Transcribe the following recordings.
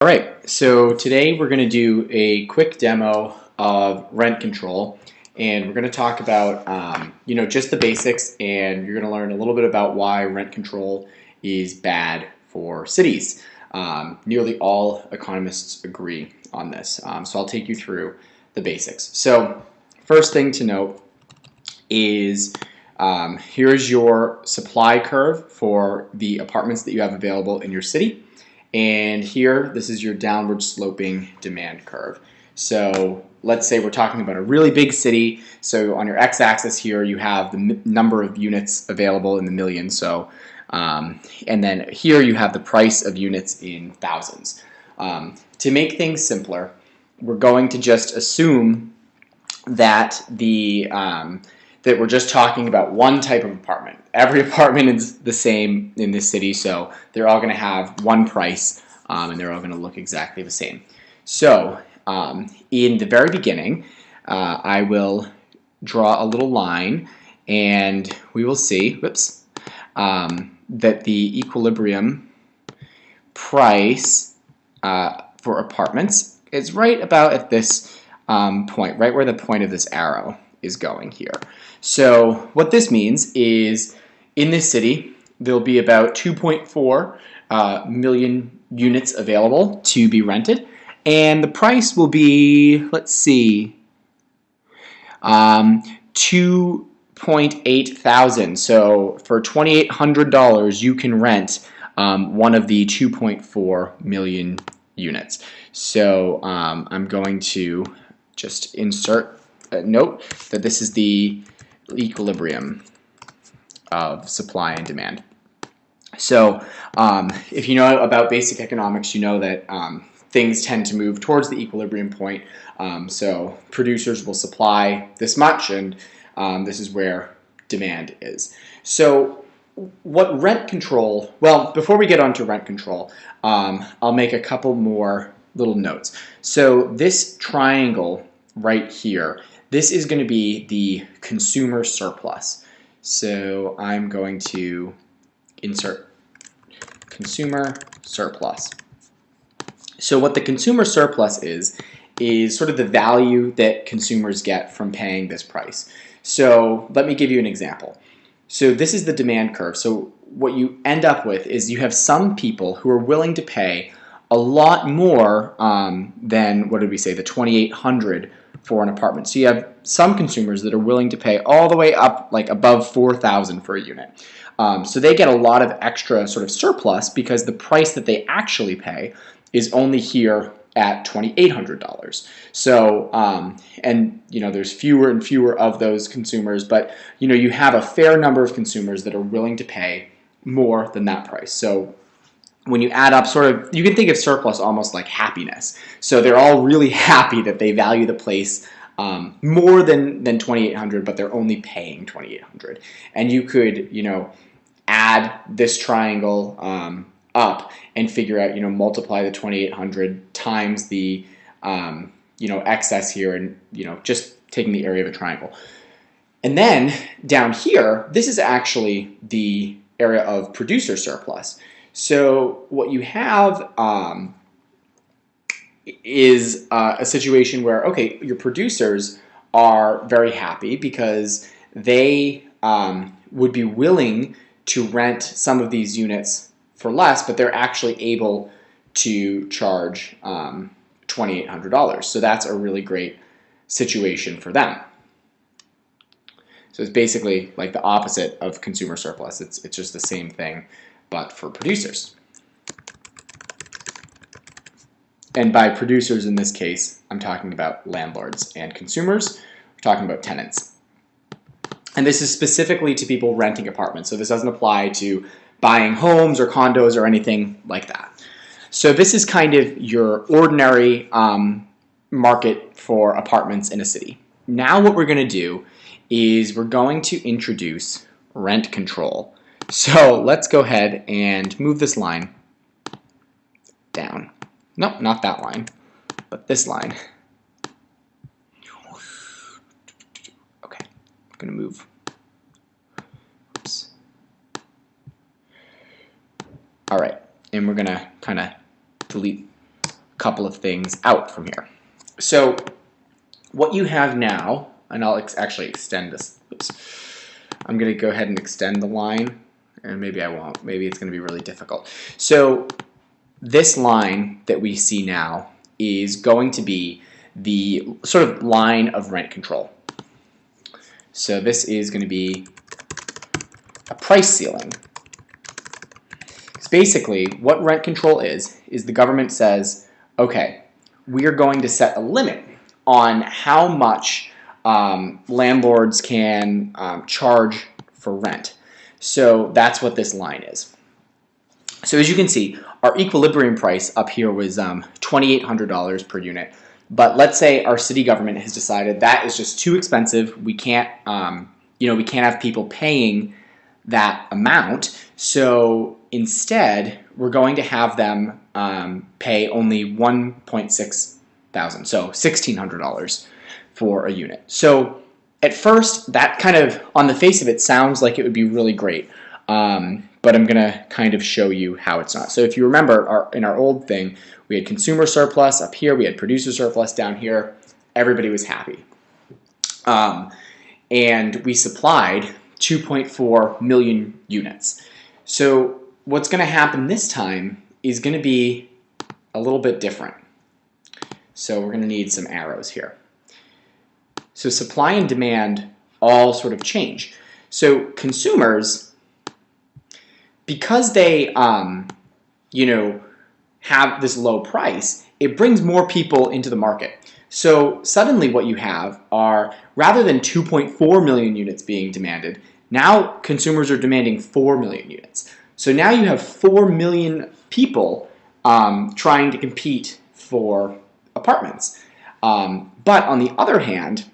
All right, so today we're going to do a quick demo of rent control, and we're going to talk about just the basics, and you're going to learn a little bit about why rent control is bad for cities. Nearly all economists agree on this, so I'll take you through the basics. So first thing to note is here's your supply curve for the apartments that you have available in your city. And here, this is your downward sloping demand curve. So let's say we're talking about a really big city. So on your x-axis here, you have the number of units available in the millions. So, and then here you have the price of units in thousands. To make things simpler, we're going to just assume that that we're just talking about one type of apartment. Every apartment is the same in this city, so they're all going to have one price, and they're all going to look exactly the same. So in the very beginning, I will draw a little line, and we will see, that the equilibrium price for apartments is right about at this point, right where the point of this arrow is going here. So what this means is in this city there'll be about 2.4 million units available to be rented, and the price will be, let's see, 2.8 thousand. So for $2,800 you can rent one of the 2.4 million units. So I'm going to just insert a note that this is the equilibrium of supply and demand. So if you know about basic economics, you know that things tend to move towards the equilibrium point. So producers will supply this much, and this is where demand is. So what rent control, well, before we get on to rent control, I'll make a couple more little notes. So this triangle right here, this is going to be the consumer surplus. So I'm going to insert consumer surplus. So what the consumer surplus is sort of the value that consumers get from paying this price. So let me give you an example. So this is the demand curve. So what you end up with is you have some people who are willing to pay a lot more than, what did we say, the $2,800 for an apartment. So you have some consumers that are willing to pay all the way up, like above $4,000 for a unit. So they get a lot of extra sort of surplus because the price that they actually pay is only here at $2,800. So and there's fewer and fewer of those consumers, but you have a fair number of consumers that are willing to pay more than that price. So when you add up, sort of, you can think of surplus almost like happiness. So they're all really happy that they value the place more than $2,800, but they're only paying $2,800. And you could, add this triangle up and figure out, multiply the $2,800 times the, excess here, and just taking the area of a triangle. And then down here, this is actually the area of producer surplus. So what you have is a situation where, okay, your producers are very happy because they would be willing to rent some of these units for less, but they're actually able to charge $2,800. So that's a really great situation for them. So it's basically like the opposite of consumer surplus. It's just the same thing, but for producers. And by producers in this case, I'm talking about landlords, and consumers, we're talking about tenants. And this is specifically to people renting apartments, so this doesn't apply to buying homes or condos or anything like that. So this is kind of your ordinary market for apartments in a city. Now what we're going to do is we're going to introduce rent control. So let's go ahead and move this line down. Nope, not that line, but this line. Okay, I'm going to move. Oops. All right, and we're going to kind of delete couple of things out from here. So what you have now, and I'll actually extend this. Oops. I'm going to go ahead and extend the line, and maybe I won't. Maybe it's going to be really difficult. So this line that we see now is going to be the sort of line of rent control. So this is going to be a price ceiling. Because basically what rent control is the government says, okay, we are going to set a limit on how much landlords can charge for rent. So that's what this line is. So as you can see, our equilibrium price up here was $2,800 per unit. But let's say our city government has decided that is just too expensive. We can't, we can't have people paying that amount. So instead, we're going to have them pay only $1.6 thousand, so $1,600 for a unit. So at first, that kind of, on the face of it, sounds like it would be really great. But I'm going to kind of show you how it's not. So if you remember, in our old thing, we had consumer surplus up here, we had producer surplus down here. Everybody was happy. And we supplied 2.4 million units. So what's going to happen this time is going to be a little bit different. So we're going to need some arrows here. So supply and demand all sort of change. So consumers, because they, have this low price, it brings more people into the market. So suddenly what you have are, rather than 2.4 million units being demanded, now consumers are demanding 4 million units. So now you have 4 million people trying to compete for apartments. But on the other hand,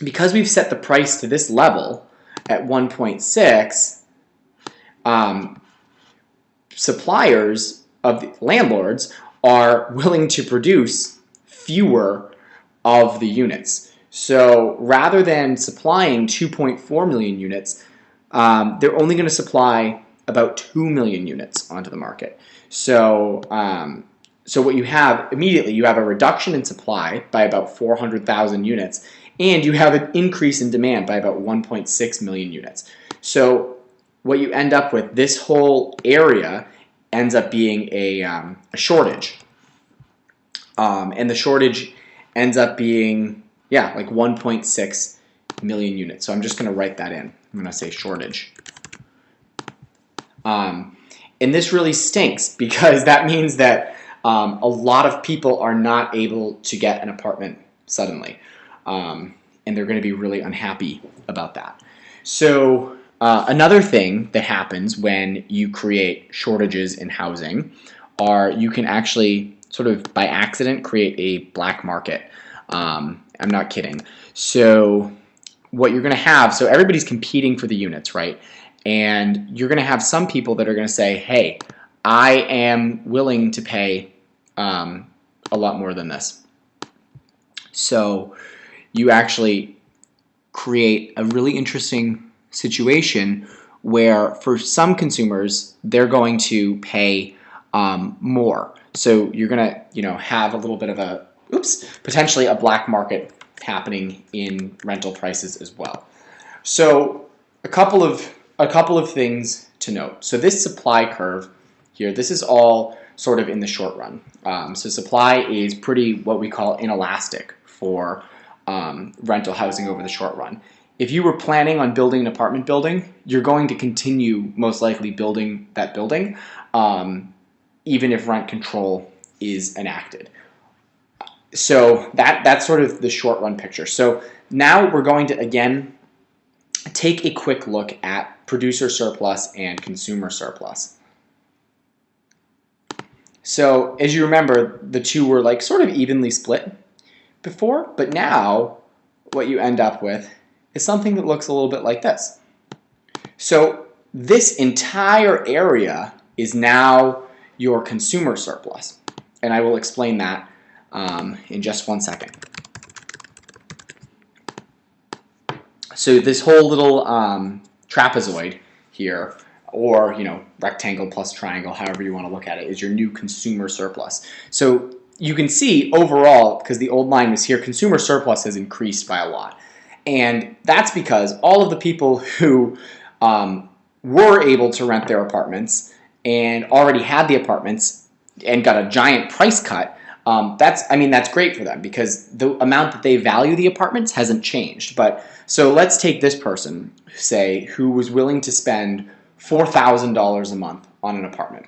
because we've set the price to this level at 1.6, suppliers of the landlords are willing to produce fewer of the units. So rather than supplying 2.4 million units, they're only going to supply about 2 million units onto the market. So so what you have immediately, you have a reduction in supply by about 400,000 units, and you have an increase in demand by about 1.6 million units. So what you end up with, this whole area ends up being a shortage. And the shortage ends up being, like 1.6 million units. So I'm just going to write that in. I'm going to say shortage. And this really stinks because that means that a lot of people are not able to get an apartment suddenly. And they're going to be really unhappy about that. So another thing that happens when you create shortages in housing are you can actually sort of by accident create a black market. I'm not kidding. So what you're going to have, so everybody's competing for the units, right? And you're going to have some people that are going to say, hey, I am willing to pay a lot more than this. So you actually create a really interesting situation where for some consumers, they're going to pay more. So you're going to, have a little bit of a, potentially a black market happening in rental prices as well. So a couple of things to note. So this supply curve here, this is all sort of in the short run. So supply is pretty what we call inelastic for rental housing over the short run. If you were planning on building an apartment building, you're going to continue most likely building that building, even if rent control is enacted. So that's sort of the short run picture. So now we're going to again take a quick look at producer surplus and consumer surplus. So as you remember, the two were like sort of evenly split before, but now what you end up with is something that looks a little bit like this. So this entire area is now your consumer surplus, and I will explain that in just one second. So this whole little trapezoid here or rectangle plus triangle, however you want to look at it, is your new consumer surplus. So you can see overall, because the old line was here, consumer surplus has increased by a lot. And that's because all of the people who were able to rent their apartments and already had the apartments and got a giant price cut, that's great for them because the amount that they value the apartments hasn't changed. But so let's take this person, say, who was willing to spend $4,000 a month on an apartment.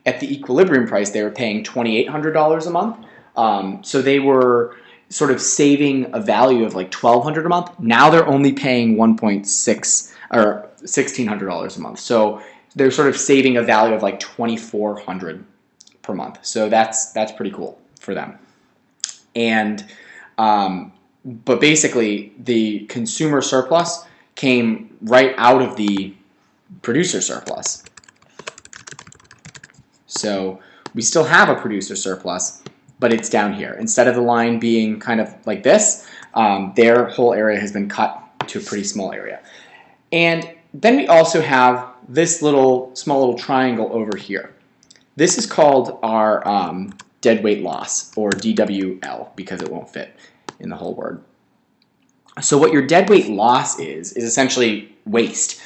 At the equilibrium price, they were paying $2,800 a month. So they were sort of saving a value of like $1,200 a month. Now they're only paying $1.6 or $1,600 a month. So they're sort of saving a value of like $2,400 per month. So that's pretty cool for them. And but basically, the consumer surplus came right out of the producer surplus. So we still have a producer surplus, but it's down here. Instead of the line being kind of like this, their whole area has been cut to a pretty small area. And then we also have this small little triangle over here. This is called our deadweight loss, or DWL, because it won't fit in the whole word. So what your deadweight loss is essentially waste.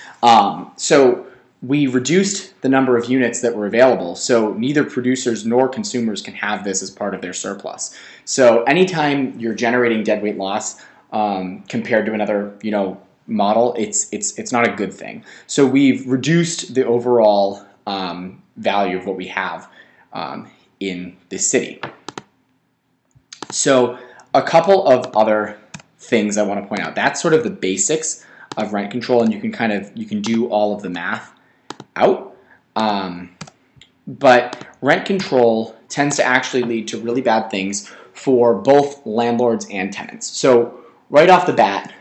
So we reduced the number of units that were available, so neither producers nor consumers can have this as part of their surplus. So anytime you're generating deadweight loss compared to another, model, it's not a good thing. So we've reduced the overall value of what we have in this city. So a couple of other things I want to point out. That's sort of the basics of rent control, and you can do all of the math out. But rent control tends to actually lead to really bad things for both landlords and tenants. So right off the bat,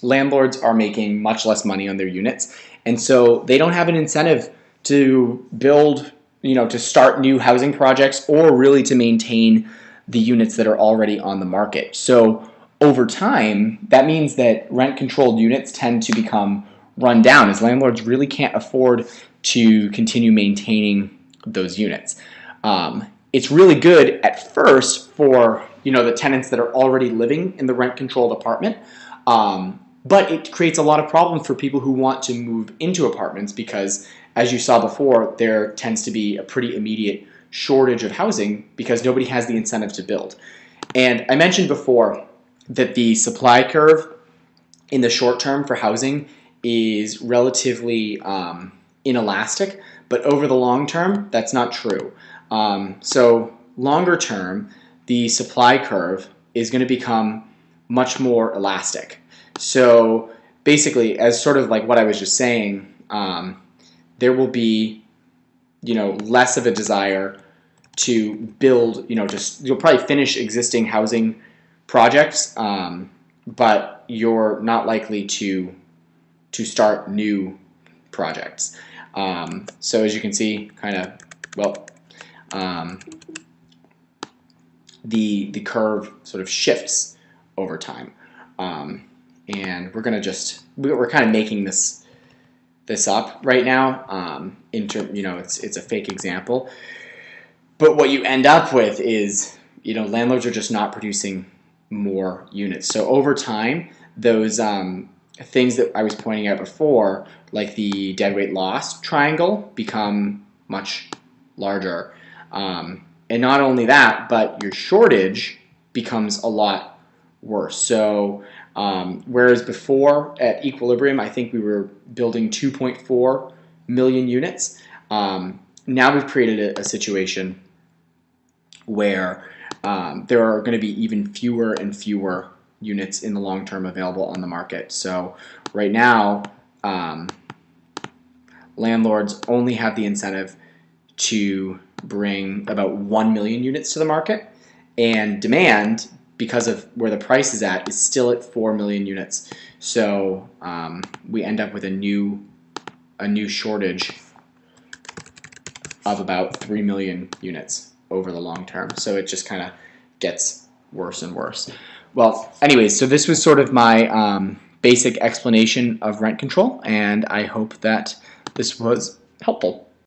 landlords are making much less money on their units, and so they don't have an incentive to build, to start new housing projects or really to maintain the units that are already on the market. So over time, that means that rent-controlled units tend to become run down as landlords really can't afford to continue maintaining those units. It's really good at first for the tenants that are already living in the rent-controlled apartment, but it creates a lot of problems for people who want to move into apartments because, as you saw before, there tends to be a pretty immediate shortage of housing because nobody has the incentive to build. And I mentioned before that the supply curve in the short term for housing is relatively inelastic, but over the long term, that's not true. So longer term, the supply curve is going to become much more elastic. So basically, as sort of like what I was just saying, there will be, less of a desire to build, you'll probably finish existing housing projects, but you're not likely to start new projects. So as you can see, the curve sort of shifts over time. And we're kind of making this up right now. It's a fake example. But what you end up with is, landlords are just not producing more units. So over time, those things that I was pointing out before, like the deadweight loss triangle, become much larger. And not only that, but your shortage becomes a lot worse. So whereas before at equilibrium, I think we were building 2.4 million units, now we've created a situation where there are going to be even fewer and fewer units in the long term available on the market. So right now, landlords only have the incentive to bring about 1 million units to the market, and demand, because of where the price is at, is still at 4 million units. So we end up with a new shortage of about 3 million units over the long term. So it just kind of gets worse and worse. Well, anyways, so this was sort of my basic explanation of rent control, and I hope that this was helpful.